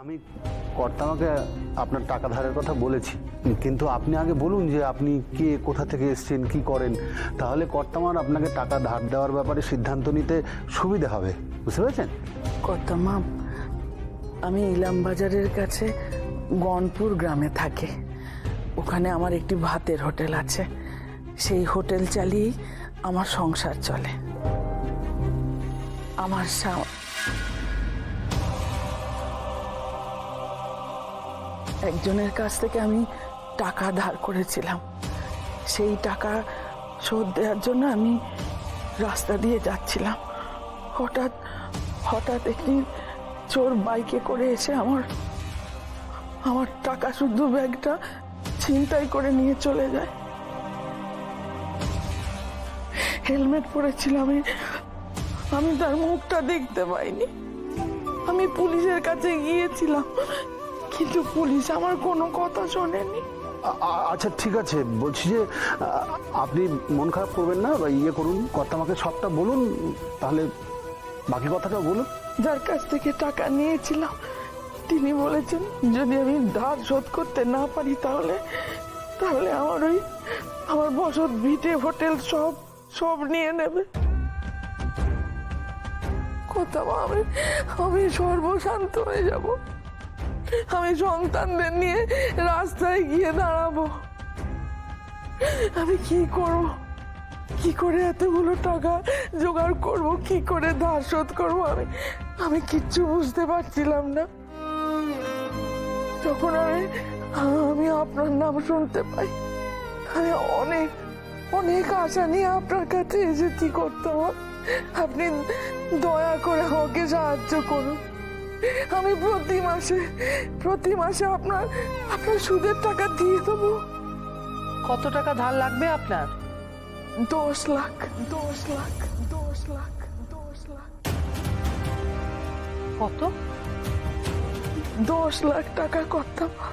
আমি কর্তামাকে আপনার টাকা ধারের কথা বলেছি, কিন্তু আপনি আগে বলুন যে আপনি কে, কোথা থেকে এসেছেন, কি করেন, তাহলে কর্তামার আপনাকে টাকা ধার দেওয়ার ব্যাপারে সিদ্ধান্ত নিতে সুবিধা হবে। বুঝতে পেরেছেন? কর্তামা, আমি ইলামবাজারের কাছে গনপুর গ্রামে থাকি। ওখানে আমার একটি ভাতের হোটেল আছে। সেই হোটেল চালিয়েই আমার সংসার চলে। আমার একজনের কাছ থেকে আমি টাকা ধার করেছিলাম। সেই টাকা শোধ দেওয়ার জন্য আমি রাস্তা দিয়ে যাচ্ছিলাম। হঠাৎ একটি চোর বাইকে করে এসে আমার টাকা শুদ্ধ ব্যাগটা ছিনতাই করে নিয়ে চলে যায়। হেলমেট পরেছিলাম, আমি তার মুখটা দেখতে পাইনি। আমি পুলিশের কাছে গিয়েছিলাম, কিন্তু পুলিশ আমার কোনো কথা শোনেনি। আচ্ছা ঠিক আছে, বলছি যে আপনি মন খারাপ করবেন না, বা ইয়ে করুন, কর্তামাকে সবটা বলুন, তাহলে বাকি কথাটা বলুন। যার কাছ থেকে টাকা নিয়েছিলাম তিনি বলেছেন যদি আমি ধার শোধ করতে না পারি তাহলে আমার বসত ভিটে হোটেল সব নিয়ে নেবে। কোথাও আমি সর্বশান্ত হয়ে যাব। আমি সন্তানদের নিয়ে রাস্তায় গিয়ে দাঁড়াবো। আমি কি করব, কি করে এতগুলো টাকা জোগাড় করব, কি করে ধার শোধ করবো, আমি কিচ্ছু বুঝতে পারছিলাম না। তখন আমি আপনার নাম শুনতে পাই। আমি অনেক আশা নিয়ে আপনার কাছে এসেছি কর্তামা। আপনি দয়া করে আমাকে সাহায্য করুন। আমি প্রতি মাসে আপনার সুদের টাকা দিয়ে দেবো। কত টাকা ধার লাগবে আপনার? 10 লাখ। কত? 10 লাখ টাকা কর্তামা।